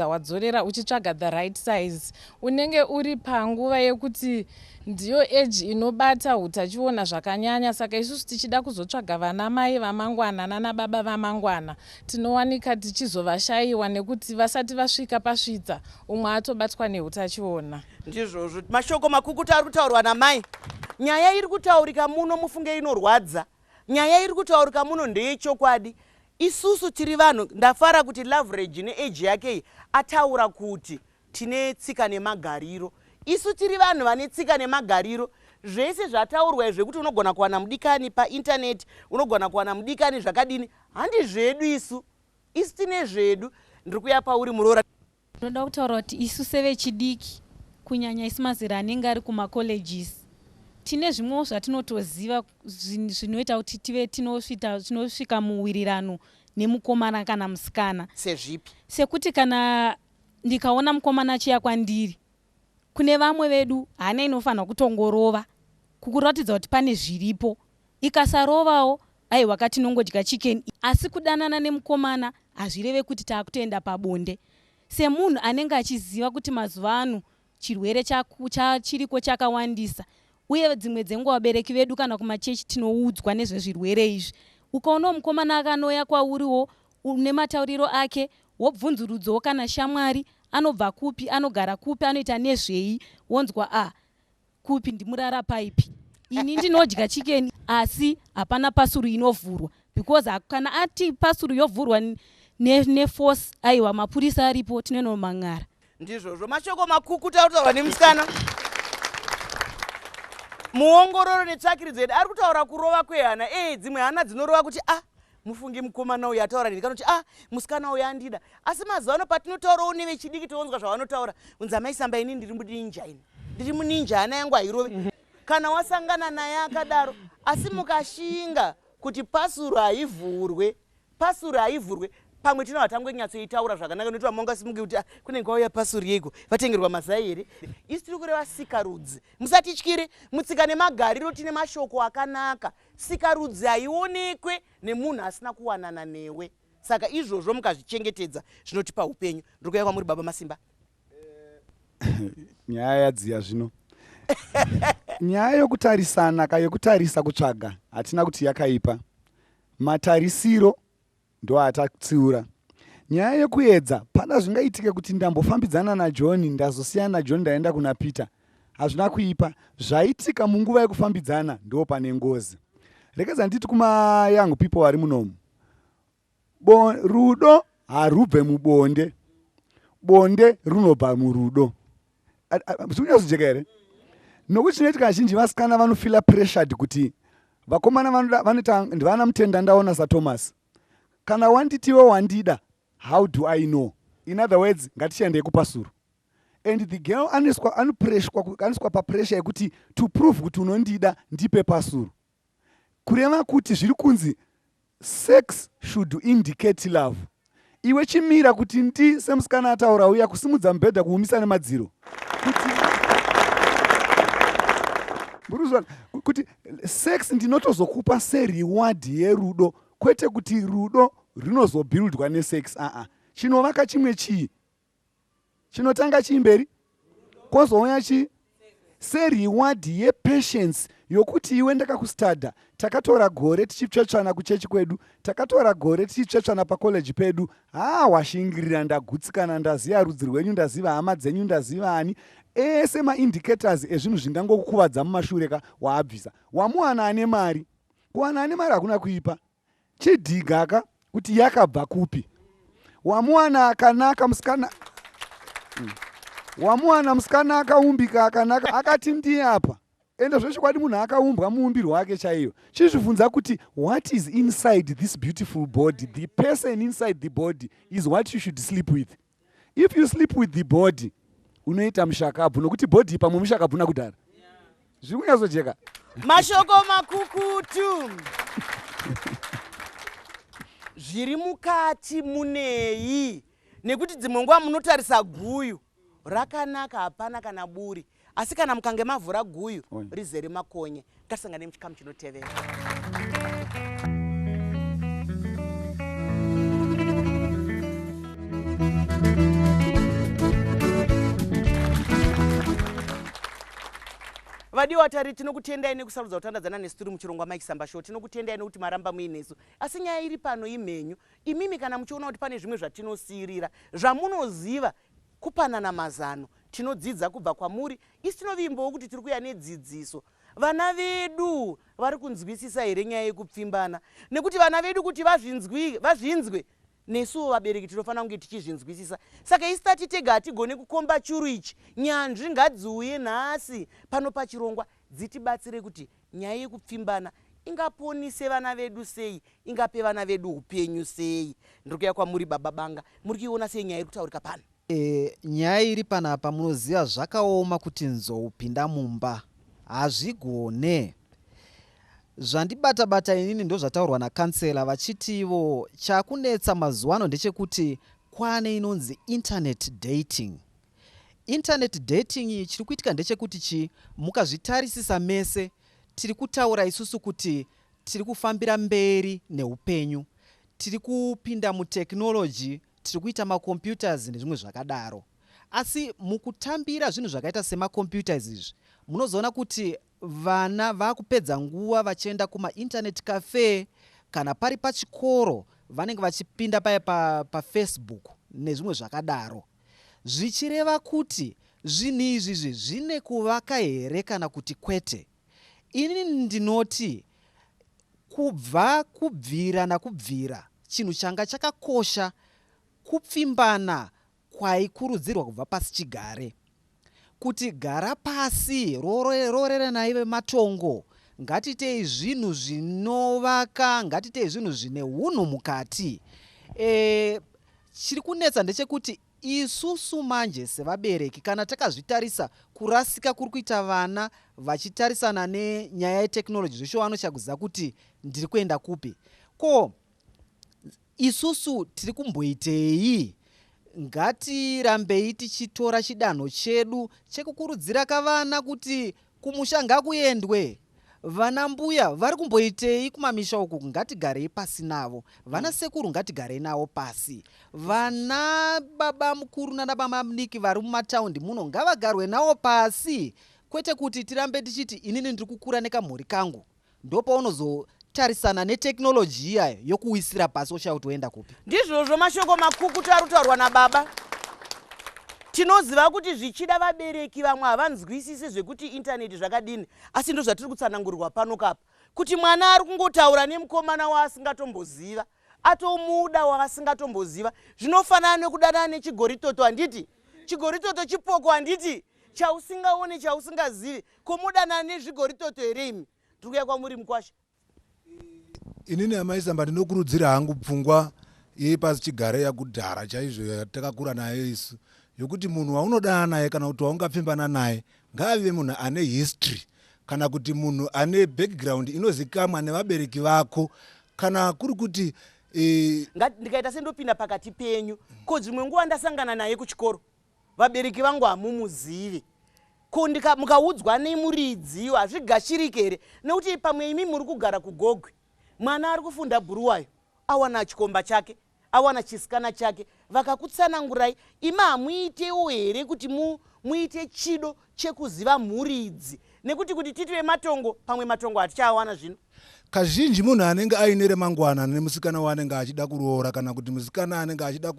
wadzorera uchitsvaga the right size. Unenge uri panguva yekuti ndiyo age inobata utachiona zvakanyanya. Saka isusu tichida kuzotsvaga vana mai vamangwana nana baba vamangwana tinowanika tichizovashayiwa nekuti vasati vasvika pasvitsa umwe atobatwa neutachiona. Ndizvozvo mashoko makukutu ari kutaurwa namai. Nyaya iri kutaurika muno mufunge inorwadza, nyaya iri kutaurika muno ndeyechokwadi. isusu tiri vanhu, ndafara kuti Loveridge neage yake iyi ataura kuti tine tsika nemagariro. Isu tiri vanhu vane tsika nemagariro. Zvese zvataurwa zvekuti unogona kuwana mudikani paintaneti, unogona kuwana mudikani zvakadini, handi zvedu isu. Isu tine zvedu. Ndiri kuya pauri Muroora. Ndoda kutaura kuti isu sevechidiki, kunyanya isu mazera anenge ari kumacolleges, tine zvimwewo zvatinotoziva zvinoita kuti tive tinosvika muwirirano nemukomana kana musikana. Sezvipi? Sekuti kana ndikaona mukomana achiya kwandiri, kune vamwe vedu hana inofanira kutongorova kukuratidza kuti pane zviripo. Ikasarovawo aiwa katinongodya chicken. Asi kudanana nemukomana hazvireve kuti taakutoenda pabonde. Semunhu anenge achiziva kuti mazuva ano chirwere chiriko chakawandisa, uye dzimwe dzenguva vabereki vedu kana kumachechi tinoudzwa nezvezvirwere izvi. Ukaona mukomana akanoya kwauriwo une matauriro ake, wobvunzurudzawo kana shamwari, anobva kupi, anogara kupi, anoita nezvei, wonzwa kupi ndimurara paipi. Ini ndinodya chicken asi hapana pasuru inovhurwa, because kana ati pasuru yovhurwa neforce, aiwa mapurisa aripo, tinonomang'ara. Ndizvozvo mashoko makuku tautaura nemusikana. Muongororo netsvakiridzi yedu ari kutaura kurova kwehana. Dzimwe hana dzinorova kuti mufungi mukomana uyu ataura ndiri, kana kuti musikana uyu andida. Asi mazuva ano patinotaurawo nevechidiki toonzwa zvavanotaura. Unzi amai Samba, ini ndiri muninja, ini ndiri muninja, hana yangu hairove. Kana wasangana naye akadaro, asi mukashinga kuti pasuru haivhurwe, pamwe tino vatangonyatsoitaura zvakanaka, nokuti vamongasimuke kuti kune kwauya pasuru yego vatengerwa mazai here. Isi tiri kureva sikarudzi. Musatityire, mutsika nemagariro tine mashoko akanaka. Sikarudzi haionekwe nemunhu asina kuwanana newe. Saka izvozvo mukazvichengetedza zvinotipa upenyu. Ndiri kuuya kwamuri Baba Masimba. Nyaya yadziya zvino. Nyaya yokutarisana kayokutarisa kutsvaga hatina kuti yakaipa. Matarisiro ndo atatsiura. Nyaya yekuedza, pada zvingaitike kuti ndambofambidzana naJohn ndazosiyana naJohn ndaenda kuna Peter, hazvina kuipa. Zvaitika munguva yekufambidzana ndo pane ngozi. Rekedza nditi kuma young people vari munomu, rudo harubve mubonde, bonde runobva murudo. Zvikunyatsojeka here? Nokuti chinoitika kazhinji vasikana vanofila pressured kuti vakomana vanoti ndivana mutenda ndaona saThomas. Kana wanditiwe wandida, how do I know? In other words, ngatichiendei kupasuru. And the girl aniswa papressure yekuti to prove kuti unondida ndipe pasuru. Kureva kuti zviri kunzi sex should indicate love. Iwe chimira kuti ndi semusikana ataura uya kusimudza mubhedha kuumisa nemadziro. Kuti sex ndinotozokupa sereward yerudo, kwete kuti rudo rinozobuildwa nesex. Chinovaka chimwe chii? Chinotanga chimberi? Kwozouya chii? Sereward yepatience yokuti iwe ndakakustada, takatora gore tichitsvetsvana kuchechi kwedu, takatora gore tichitsvetsvana pacollege pedu, washingirira, ndagutsikana, ndaziva rudzi rwenyu, ndaziva hama dzenyu, ndaziva ani. Ese maindicators ezvinhu zvingangokukuvadza mumashure waabvisa. Wamuwana ane mari, kuwana ane mari hakuna kuipa. Chidhigaka kuti yakabva kupi. Wamuwana akanaka musikana, wamuwana musikana akaumbika akanaka, akati ndiye apa. Ende zvechokwadi munhu akaumbwa muumbirwo wake chaiyo. Chizvibvunza kuti what is inside this beautiful body, the person inside the body is what you should sleep with. If you sleep with the body, unoita mushakabvu, nokuti body pamwe mushakabvu nakudhara. Zviri kunyatsojeka. Mashoko makukutu. Zviri mukati munei, nekuti dzimwe nguva munotarisa guyu rakanaka hapana kana buri, asi kana mukange mavhura guyu rizere makonye. Ngasangane muchikamu chinotevera. Vadiwa tari tinokutendai nekusarudza kutandadzana nesu tiri muchirongwa Mike Samba Show. Tinokutendai nekuti maramba muinesu. Asi nyaya iri pano imhenyu. Imimi kana muchiona kuti pane zvimwe zvatinosiyirira, zvamunoziva kupanana mazano, tinodzidza kubva kwamuri. Isi tinovimbawo kuti tiri kuya nedzidziso. vana vedu vari kunzwisisa here nyaya yekupfimbana? Nekuti vana vedu kuti vazvinzwe nesuwo vabereki tinofanira kunge tichizvinzwisisa. Saka isitati tega hatigone kukomba churu ichi. Nyanzvi ngadziuye nhasi pano pachirongwa dzitibatsire kuti nyaya yekupfimbana ingaponise vana vedu sei, ingape vana vedu upenyu sei. Ndiri kuuya kwamuri baba Banga, muri kuiona sei nyaya iri kutaurika pano? Nyaya iri panapa munoziva zvakaoma kuti nzou pinda mumba hazvigone. Zvandibata-bata inini ndo zvataurwa nakansela vachitivo chakunetsa mazuva ano ndechekuti kwane inonzi internet dating. Internet dating chiri kuitika ndechekuti mukazvitarisisa mese tiri kutaura isusu kuti tiri kufambira mberi neupenyu, tiri kupinda muteknoloji, tiri kuita macomputers nezvimwe zvakadaro. Asi mukutambira zvinhu zvakaita semacomputers izvi munozoona kuti vana vakupedza nguva vachienda kuma-internet cafe kana pari pachikoro vanenge vachipinda paya paFacebook nezvimwe zvakadaro. Zvichireva kuti zvinhu izvizvi zvine kuvaka here kana kuti kwete. Ini ndinoti kubvira nakubvira chinhu changa chakakosha kupfimbana kwaikurudzirwa kubva pasi chigare. Kuti gara pasi rorere naive matongo, ngatitei zvinhu zvinovaka, ngatitei zvinhu zvine hunhu mukati. Chiri kunetsa ndechekuti isusu manje sevabereki kana takazvitarisa kurasika kuri kuita vana vachitarisana nenyaya yeteknoloji zvesho vanochakuziva kuti ndiri kuenda kupi. Ko isusu tiri kumboitei? Ngatirambei tichitora chidanho chedu chekukurudzira kavana kuti kumusha ngakuendwe. Vana mbuya vari kumboitei kumamisha uku? Ngatigarei pasi navo. Vana sekuru ngatigarei navo pasi. Vana baba mukuru nana baba muniki vari mumataundi muno ngavagarwe navo pasi. Kwete kuti tirambe tichiti inini ndiri kukura nekamhuri kangu. Ndopaunozotarisana neteknoloji iyayo yokuwisira pasi uchakuti woenda kupi. Ndizvozvo mashoko makukutu ari kutaurwa nababa. Tinoziva kuti zvichida vabereki vamwe havanzwisisi zvekuti intaneti zvakadini, asi ndo zvatiri kutsanangurirwa pano kapa. Kuti mwana ari kungotaura nemukomana waasingatomboziva, atomuda waasingatomboziva. Zvinofanana nekudanana nechigoritoto handiti? Chigoritoto chipoko handiti? Chausingaone chausingazivi. Komudanana nezvigoritoto here imi? Tiri kuuya kwamuri Mukwasha. Inini amaisamba ndinokurudzira hangu pfungwa yepasi chigare yakudhara chaizvo yatakakura nayo isu, yokuti munhu waunodana naye kana kuti waungapfimbana naye ngaave munhu ane history kana kuti munhu ane background inozikamwa nevabereki vako, kana kuri kuti ndikaita sendopinda pakati penyu. Ko dzimwe nguva ndasangana naye kuchikoro, vabereki vangu hamumuzivi. Ko mukaudzwa nemuridzi hazvigashirike here? Nekuti pamwe imi muri kugara kuGogwe, mwana ari kufunda Bhuruwayo awana chikomba chake, awana chisikana chake, vakakutsanangurai, imi hamuitewo here kuti muite chido chekuziva muridzi? Nekuti kuti titive matongo, pamwe matongo hatichawana zvino. Kazhinji munhu anenge aine remangwana nemusikana waanenge achida kuroora, kana kuti musikana anenge achida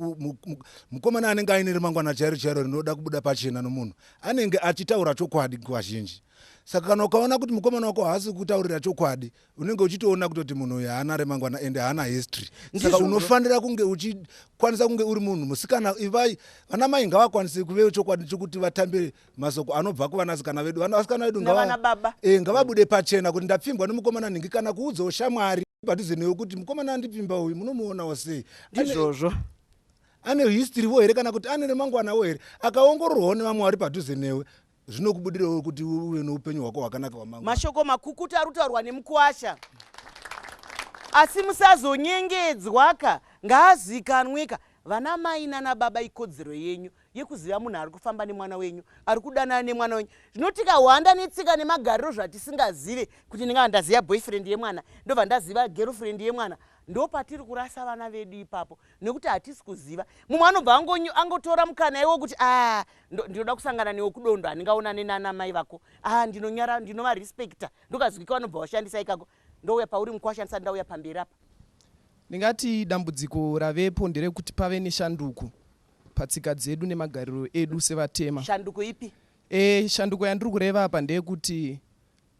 mukomana anenge aine remangwana chairo chairo rinoda kubuda pachena nomunhu, anenge achitaura chokwadi kazhinji. Saka kana ukaona kuti mukomana wako haasi kutaurira chokwadi, unenge uchitoona kutoti munhu uyu haana remangwana ende haana history. Saka unofanira kunge uchikwanisa kunge uri munhu musikana. Ivai vana mai ngavakwanise kuve chokwadi chokuti vatambe masoko anobva kuvanasikana vedu. Vanasikana vedu ngavabude pachena kuti ndapfimbwa nemukomana nhingi, kana kuudzawo shamwari padhuze newe kuti mukomana andipfimba uyu munomuonawo sei. Ndizvozvo ane history vo here kana kuti ane remangwanawo here? Akaongororwawo nevamwe vari padhuze newe, zvinokubudirawo kuti uve noupenyu hwako hwakanaka hwamangwana. Mashoko makukutu ari kutaurwa nemukwasha. Asi musazonyengedzwa ka, ngaazikanweka. Vana mai nana baba ikodzero yenyu yekuziva munhu ari kufamba nemwana wenyu, ari kudanana nemwana wenyu. Zvinotikahwanda netsika nemagariro zvatisingazive kuti ndinga ndaziva boyfriend yemwana, ndobva ndaziva girlfriend yemwana, ndo patiri kurasa vana vedu ipapo nekuti hatisi kuziva. Mumwe anobva angotora mukana iwo kuti ndinoda kusangana newe kudondo, handingaonane nana mai vako, ndinonyara ndinovarespecta, ndokazwika vanobva washandisa ikako. Ndouya pauri Mukwasha, ndisati ndauya pamberi apa. Ndingati dambudziko ravepo nderekuti pave neshanduko patsika dzedu nemagariro edu sevatema. Shanduko ipi? Shanduko yandiri kureva apa ndeyekuti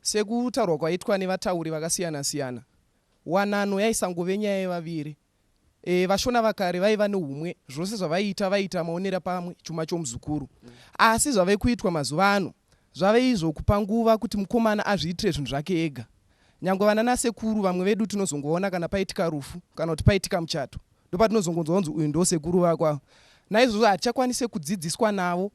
sekutaurwa kwaitwa nevatauri vakasiyana-siyana. Wanano yaisangove nyaya yevaviri. Vashona vakare vaiva neumwe, zvose zvavaiita vaita maonera pamwe, chuma chomuzukuru. Asi zvave kuitwa mazuva ano zvave izvo kupa nguva kuti mukomana azviitire zvinhu zvake ega. Nyangwe vana nasekuru vamwe vedu tinozongoona kana paitika rufu kana kuti paitika muchato, ndopatinozongonzwa uyu ndo sekuru vakwa. Naizvozvo hatichakwanise kudzidziswa navo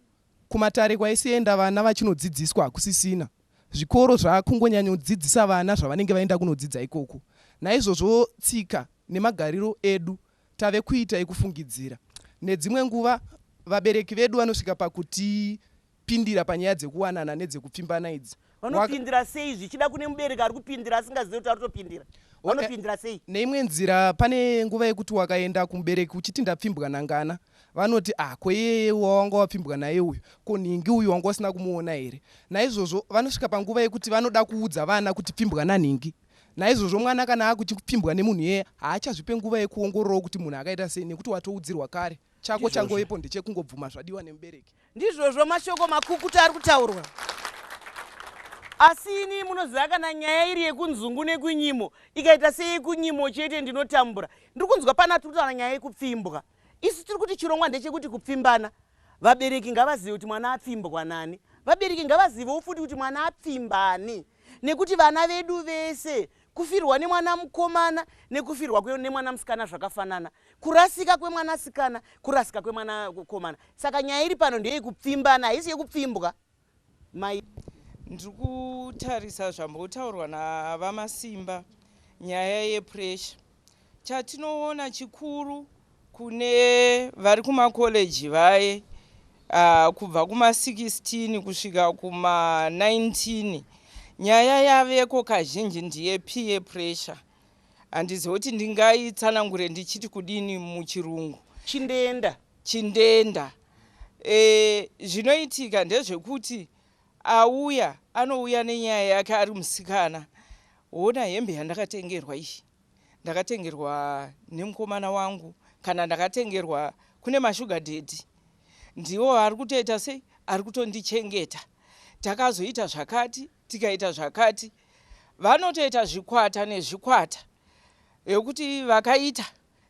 kumatare kwaisienda vana vachinodzidziswa kusisina. Zvikoro zvakungonyanyodzidzisa vana zvavanenge vaenda kunodzidza ikoko. Naizvozvo tsika nemagariro edu tave kuita ekufungidzira. Nedzimwe nguva vabereki vedu vanosvika pakutipindira panyaya dzekuwanana nedzekupfimbana idzi. Vanopindira sei zvichida kune mubereki ari kupindira asingazivi kuti ari kutopindira? Vanopindira sei? Neimwe nzira pane nguva yekuti wakaenda kumubereki uchiti ndapfimbwa nangana, vanoti ko iyeye wanga wapfimbwa naye uyu, ko ningi uyu wanga usina kumuona here. Naizvozvo vanosvika panguva yekuti vanoda kuudza vana kuti pfimbwa naningi. Naizvozvo mwana kana akuchipfimbwa nemunhu iyeye haachazvipe nguva yekuongororawo kuti munhu akaita sei, nekuti watoudzirwa kare. Chako changovepo ndechekungobvuma zvadiwa nemubereki. Ndizvozvo mashoko makukuta ari kutaurwa. Asi ini munoziva kana nyaya iri yekunzungu nekunyimo ikaita seyekunyimo chete ndinotambura. Ndiri kunzwa pana tiri kutaura nyaya yekupfimbwa. Isi tiri kuti chirongwa ndechekuti kupfimbana. Vabereki ngavazive kuti mwana apfimbwa nani. Vabereki ngavazivewo futi kuti mwana apfimbani. Nekuti vana vedu vese kufirwa nemwana mukomana nekufirwa nemwana musikana zvakafanana. Kurasika kwemwana sikana, kurasika kwemwana mukomana. Saka nyaya iri pano ndeyekupfimbana, haisi yekupfimbwa. Mai ndiri kutarisa zvambotaurwa navamasimba nyaya yepuresha. Chatinoona chikuru kune vari kumakoleji vaye kubva kuma16 kusvika kuma19, nyaya yaveko kazhinji ndiye peer pressure. Handizivi kuti ndingaitsanangure ndichiti kudini muchirungu. Chindenda. Zvinoitika ndezvekuti anouya nenyaya yake ari musikana. Ona hembe yandakatengerwa iyi, ndakatengerwa nemukomana wangu, kana ndakatengerwa kune mashuga daddy. Ndiwo ari kutoita sei, ari kutondichengeta. Takazoita zvakati, tikaita zvakati. Vanotoita zvikwata nezvikwata yekuti vakaita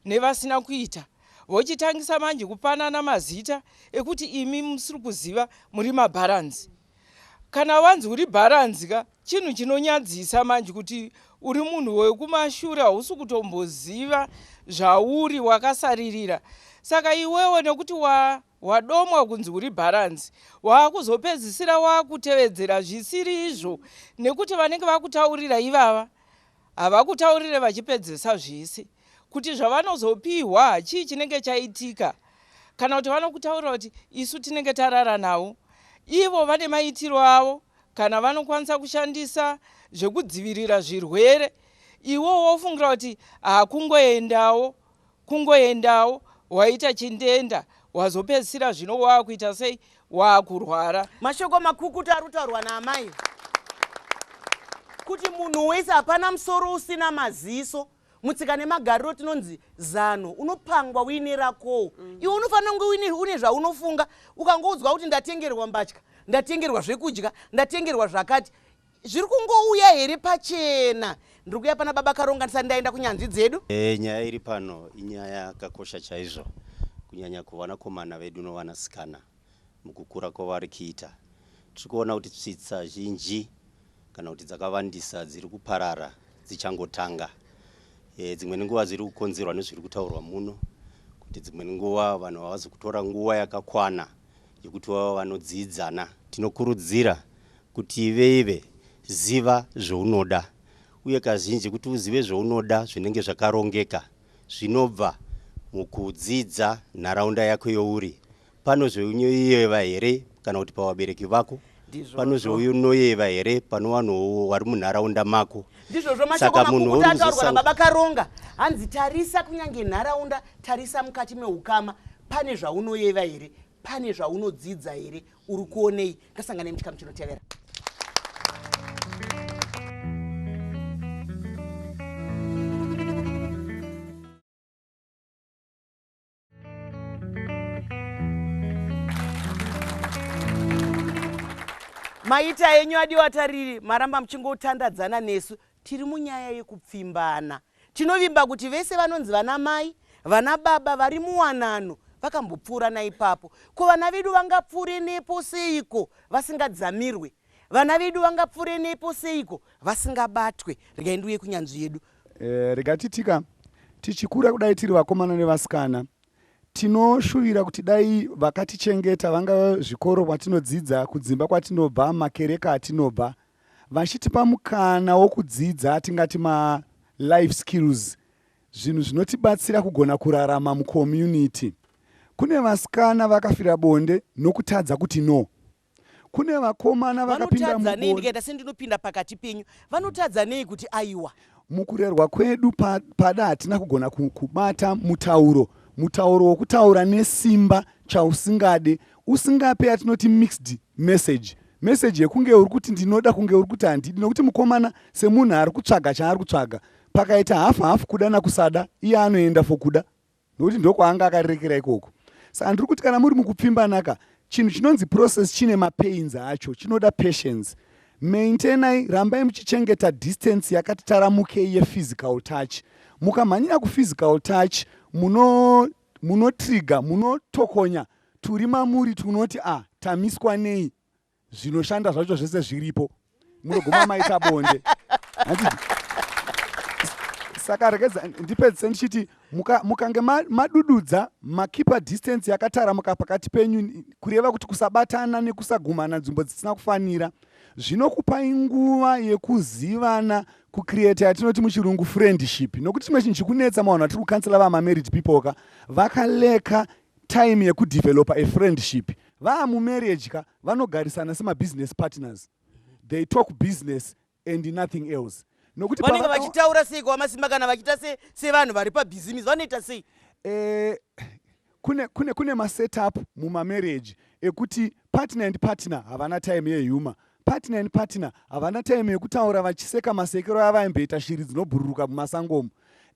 nevasina kuita vochitangisa manje kupanana mazita ekuti imi musiri kuziva muri mabharanzi. Kana wanzi uri bharanzi ka chinhu chinonyadzisa manje kuti uri munhu wekumashure hausi kutomboziva zvauri wakasaririra. Saka iwewe nekuti wadomwa kunzi uri bharanzi, wakuzopedzisira wakutevedzera zvisiri izvo, nekuti vanenge vakutaurira ivava havakutaurire vachipedzisa zvisi kuti zvavanozopiwa chii chinenge chaitika. Kana kuti vanokutaurira kuti isu tinenge tarara navo, ivo vane maitiro avo, kana vanokwanisa kushandisa zvekudzivirira zvirwere, iwo wofungira kuti kungoendawo waita chindenda wazopedzisira zvino wakuita sei, wakurwara. Mashoko makukuta ari kutaurwa naamai kuti munhu wese hapana musoro usina maziso. Mutsika nemagariro tinonzi zano unopangwa uine rakowo. Iwe unofanira kunge une zvaunofunga. Ukangoudzwa kuti ndatengerwa mbatya, ndatengerwa zvekudya, ndatengerwa zvakati, zviri kungouya here pachena? Ndiri kuuya pana baba Karonga ndisati ndaenda kunyanzvi dzedu. Nyaya iri pano inyaya yakakosha chaizvo, kunyanya kuvanakomana vedu novanasikana mukukura kwavari kuita. Tiri kuona kuti tsitsa zhinji kana kuti dzakawandisa dziri kuparara dzichangotanga. Dzimweni nguva zviri kukonzerwa nezviri kutaurwa muno, kuti dzimweni nguva vanhu havazi kutora nguva yakakwana yekuti vava vanodzidzana. Tinokurudzira kuti ive ziva zvaunoda, uye kazhinji kuti uzive zvaunoda zvinenge zvakarongeka zvinobva mukudzidza nharaunda yako youri. Pano zveunoyeva here kana kuti pavabereki vako? Pano zveunoyeva here pano vanhu vari munharaunda mako? Ndizvozvo mashoko makukuta ataurwa nababa Karonga. Hanzi tarisa kunyange nharaunda, tarisa mukati meukama. Pane zvaunoyeva here? Pane zvaunodzidza here? Uri kuonei? Ngasangane muchikamu chinotevera. maita enyu adiwatariri maramba muchingotandadzana nesu. Tiri munyaya yekupfimbana. Tinovimba kuti vese vanonzi vana mai, vana baba vari muwanano vakambopfuura naipapo. Ko vana vedu vangapfuure nepo seiko vasingadzamirwe? Vana vedu vangapfuure nepo seiko vasingabatwe? Regai ndiuye kunyanzvi yedu. Rega titika tichikura kudai tiri vakomana nevasikana, tinoshuvira kuti dai vakatichengeta, vanga zvikoro kwatinodzidza, kudzimba kwatinobva, makereka atinobva, vachitipa mukana wokudzidza, tingati life skills, zvinhu zvinotibatsira kugona kurarama mucommunity. Kune vasikana vakafira bonde nokutadza kuti no. Kune vakomana vakapinda mubonde. Ndikaita sendinopinda pakati penyu. Vanotadza nei kuti aiwa? Mukurerwa kwedu pada hatina kugona kubata mutauro wokutaura nesimba chausingade, usingape atinoti mixed message yekunge uri kuti ndinoda kunge uri kuti handidi, nokuti mukomana semunhu ari kutsvaga chaari kutsvaga, pakaita hafu kuda nakusada iye anoenda fokuda, nokuti ndokwaanga akarerekera ikoko. Saka ndiri kuti kana muri mukupfimbanaka, chinhu chinonzi process chine mapains acho, chinoda patience. Maintainai, rambai muchichengeta distance yakati taramukei yephysical touch. Mukamhanyira kuphysical touch, munotrigger, munotokonya turi mamuri tunoti tamiswa nei, zvinoshanda zvacho zvese zviripo, munoguma maita bonde. Saka regedza ndipedzise ndichiti mukange madududza makipa distance yakataramuka pakati penyu, kureva kuti kusabatana nekusagumana nzvimbo dzisina kufanira, zvinokupai nguva yekuzivana, kucreate yatinoti muchirungu friendship. Nokuti chimwe chinhu chikunetsa mavanhu atiri kukansela vamamarried people ka, vakaleka time yekudevelopa a friendship. Vaamumarriage ka, vanogarisana semabusiness partners. They talk business and nothing else. Nokuti vanenge vachitaura sei kwamasimba kana vachiita sevanhu vari pabhizimusi vanoita sei? Kune masetup mumamarriage ekuti partner and partner havana time yehumor. Partner and partner havana time yekutaura vachiseka masekero avaimboita shiri dzinobhururuka mumasangomo.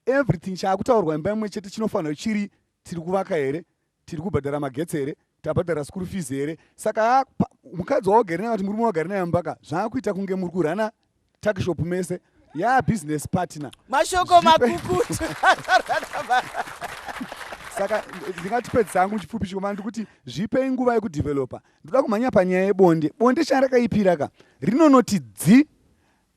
Everything chaakutaurwa imba imwe chete chinofanira chiri tiri kuvaka here, tiri kubhadhara magetsi here, tabhadhara school fees here. Saka mukadzi waugere naye kuti murume wagare naye mumbaka, zvaakuita kunge muri kurana takishop mese. Business partner. Mashoko makukutu. Saka ndingatipedzisa hangu chipfupi chikomana ndikuti zvipei nguva yekudevelopa. Ndoda kumhanya panyaya yebonde. Bonde charakaipira ka, rinonoti dzi,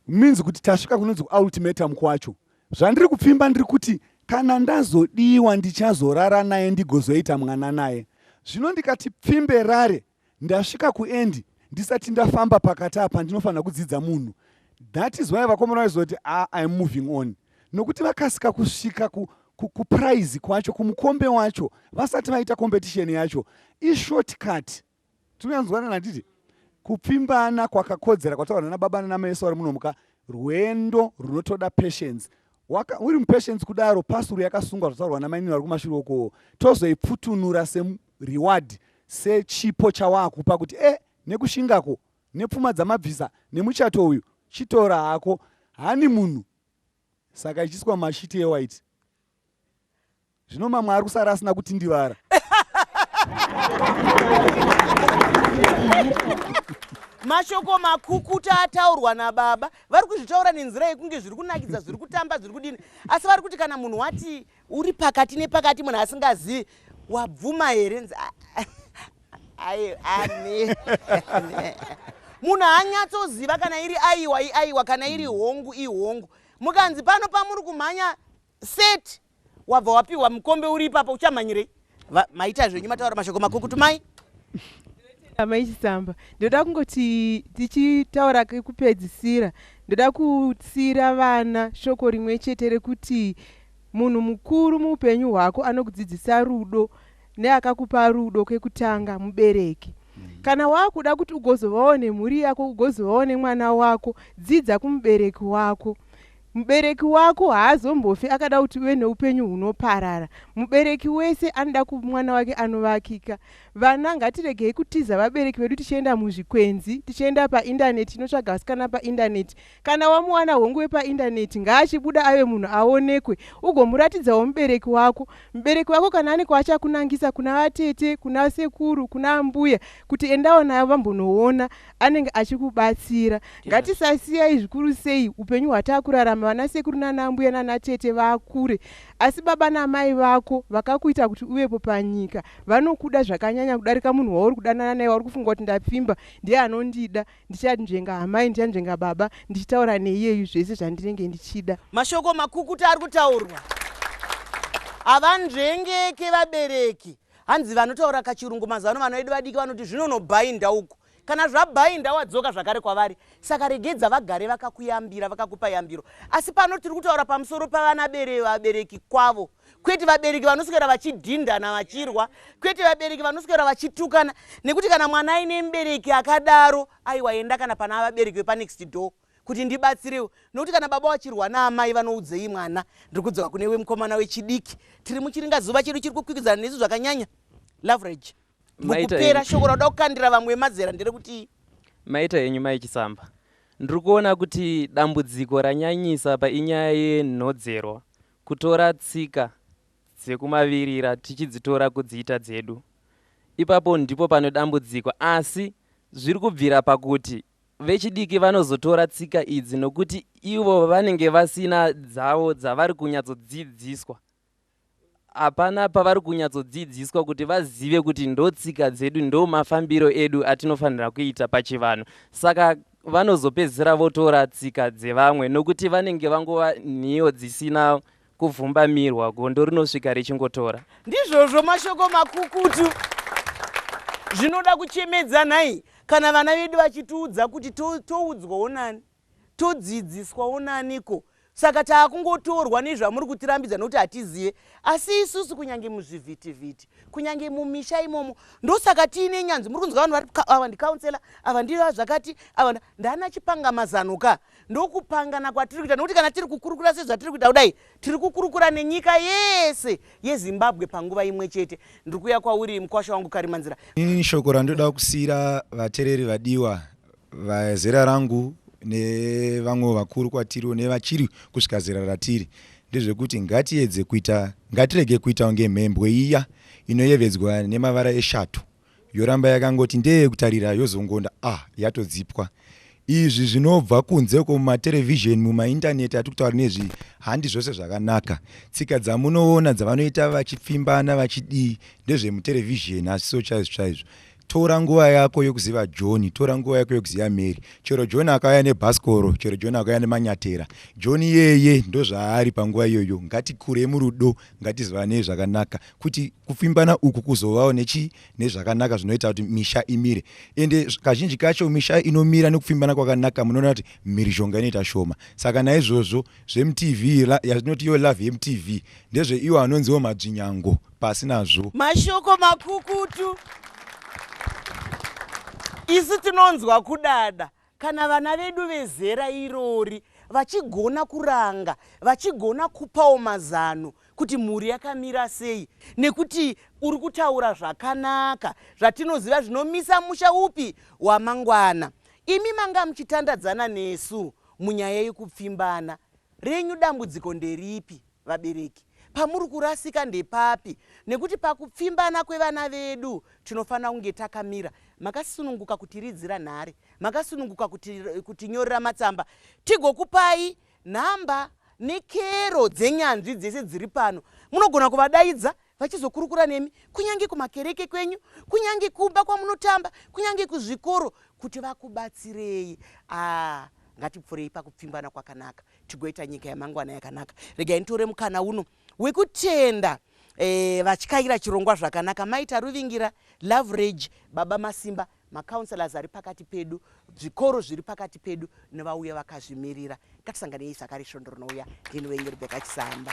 means kuti tasvika kunonzi ultimatum kwacho. Zvandiri kupfimba ndiri kuti kana ndazodiwa ndichazorara naye ndigozoita mwana naye. Zvino ndikati pfimbe rare, ndasvika kuendi, ndisati ndafamba pakati apa ndinofanira kudzidza munhu. That is why vakomana vaizoti I'm moving on. Nokuti vakasika kusvika kuprize kwacho, kumukombe wacho, vasati vaita competition yacho. Ishortcut. Tunyanzwana nanditi? Kupfimbana kwakakodzera kwataurwa nababa namai vari munomuka, rwendo runotoda patience. Uri mupatience kudaro, pasuru yakasungwa zvataurwa namainini vari kumashure uko, tozoipfutunura sereward, sechipo chawaakupa kuti nekushingako, nepfuma dzamabvisa, nemuchato uyu, chitora hako, hani munhu. Saka ichiswa mashiti ewhite. Zvino mamwe ari kusara asina kutindivara. Mashoko makukuta ataurwa nababa, vari kuzvitaura nenzira yekunge zviri kunakidza, zviri kutamba, zviri kudini. Asi vari kuti kana munhu wati uri pakati nepakati, munhu asingazivi, wabvuma here? Munhu haanyatsoziva kana iri aiwa, kana iri hongu ihongu. Mukanzi pano pamuri kumhanya set, wabva wapiwa mukombe uri ipapo, uchamhanyirei? Maita zvenyu mataura mashoko makukutu mai? Amaichisamba, ndoda kungoti tichitaura kekupedzisira, ndoda kutsira vana shoko rimwe chete rekuti munhu mukuru muupenyu hwako anokudzidzisa rudo, neakakupa rudo kekutanga mubereki. Kana wakuda kuti ugozovawo nemhuri yako, ugozovawo nemwana wako, dzidza kumubereki wako. mubereki wako haazombofi akada kuti uve neupenyu hunoparara. Mubereki wese anoda mwana wake anovakika. Vana ngatiregei kutiza vabereki vedu tichienda muzvikwenzi, tichienda paindaneti, tinotsvaga vasikana paindaneti. Kana wamuwana hongu wepaindaneti, ngaachibuda ave munhu aonekwe, ugomuratidzawo mubereki wako. Mubereki wako kana ane kwaachakunangisa kuna vatete, kuna sekuru, kuna mbuya, kuti endawo nayo vambonoona, anenge achikubatsira. Ngatisasiyai zvikuru sei upenyu hwatakurarama vana sekuru nana mbuya nana tete vakure, asi baba namai vako vakakuita kuti uvepo panyika vanokuda zvakanyanya kudarika munhu wauri kudanana naye wauri kufunga kuti ndapfimba ndiye anondida, ndichanzvenga hamai, ndichanzvenga baba, ndichitaura neiyeyu zvese zvandinenge ndichida. Mashoko makukuta ari kutaurwa havanzvengeke vabereki. Hanzi vanotaura kachirungu mazano vana vedu vadiki vanoti zvinonobhainda uku. Kana zvabhainda wadzoka zvakare kwavari. Saka regedza vagare vakakuyambira, vakakupa yambiro. Asi pano tiri kutaura pamusoro pavana vabereki kwavo. Kwete vabereki vanoswera vachidhindana vachirwa, kwete vabereki vanoswera vachitukana, nekuti kana mwana aine mubereki akadaro, aiwa enda kana pana vabereki vepanext door kuti ndibatsirewo. Nokuti kana baba wachirwa naamai vanoudzei mwana, ndiri kudzoka kune wemukomana wechidiki. Tiri muchiringa zuva chedu chiri kukwikwidza nesu zvakanyanya. Loveridge. Mukupera shoko rauda kukandira vamwe mazera ndere kuti maita yenyu maichisamba. Ndiri kuona kuti dambudziko ranyanyisa painyaya yenhodzero, kutora tsika dzekumavirira tichidzitora kudziita dzedu. Ipapo ndipo pano dambudziko, asi zviri kubvira pakuti vechidiki vanozotora tsika idzi nokuti ivo vanenge vasina dzavo dzavari kunyatsodzidziswa. Hapana pavari kunyatsodzidziswa kuti vazive kuti ndo tsika dzedu, ndo mafambiro edu atinofanira kuita pachivanhu. Saka vanozopedzera votora tsika dzevamwe nokuti vanenge vangova nhiyo dzisina kuvhumbamirwa, gondo rinosvika richingotora. Ndizvozvo mashoko makukutu. Zvinoda kuchemedza nhai kana vana vedu vachitiudza kuti toudzwawo nani, todzidziswawo naniko. Saka taakungotorwa nezvamuri kutirambidza nokuti hatiziye. Asi isusu kunyange muzvivhitivhiti, kunyange mumisha imomo, ndosaka tiine nyanzvi. Muri kunzwa vanhu vari ava ndikaunsela, ava ndiva zvakati, ava ndana chipanga mazanuka. Ndokupangana kwatiri kuita, nokuti kana tiri kukurukura sezvatiri kuita kudai, tiri kukurukura nenyika yese yeZimbabwe panguva imwe chete. Ndiri kuuya kwauri mukwasha wangu Karimanzira. Ini shoko randoda kusiyira vateereri vadiwa vezera rangu nevamwe vakuru kwatiri nevachiri kusvika zera ratiri, ndezvekuti ngatirege kuita kunge mhembwe iya inoyevedzwa nemavara eshato yoramba yakangoti ndeye kutarira yozongonda yatodzipwa. Izvi zvinobva kunze kumaterevhizheni, mumaindaneti ati kutaura nezvi handi zvose zvakanaka. Tsika dzamunoona dzavanoita vachipfimbana vachidii ndezvemuterevhizheni, asiso chaizvo. Tora nguva yako yokuziva John, tora nguva yako yokuziva Mary. Chero John akauya nebhasikoro, chero John akauya nemanyatera. John yeye ndo zvaari panguva iyoyo. Ngatikure murudo, ngatizivane zvakanaka. Kuti kufimbana uku kuzovawo nezvakanaka zvinoita kuti misha imire. Ende kazhinji kacho misha inomira nekufimbana kwakanaka munoona kuti mhirizhonga inoita shoma. Saka naizvozvo zveMTV yatinoti yo Love MTV ndezve iwo anonziwo madzvinyango pasinazvo. Mashoko makukutu. Isi tinonzwa kudada kana vana vedu vezera irori vachigona kuranga, vachigona kupawo mazano kuti mhuri yakamira sei, nekuti uri kutaura zvakanaka zvatinoziva zvinomisa musha upi wamangwana. Imi manga muchitandadzana nesu munyaya yekupfimbana. Renyu dambudziko nderipi vabereki? Pamuri kurasika ndepapi? Nekuti pakupfimbana kwevana vedu tinofanira kunge takamira. Makasununguka kutiridzira nhare, makasununguka kutinyorera matsamba, tigokupai nhamba nekero dzenyanzvi dzese dziri pano. Munogona kuvadaidza vachizokurukura nemi, kunyange kumakereke kwenyu, kunyange kumba kwamunotamba, kunyange kuzvikoro, kuti vakubatsirei. Ngatipfurei pakupfimbana kwakanaka, tigoita nyika yamangwana yakanaka. Regai nitore mukana uno wekutenda vachikaira chirongwa zvakanaka. Maita Ruvingira, Loveridge, Baba Masimba, makaunselors ari pakati pedu, zvikoro zviri pakati pedu, nevauya vakazvimirira. Ngatisanganei Zakari Shondo rinouya, ndini wenyu Rebecca Chisamba.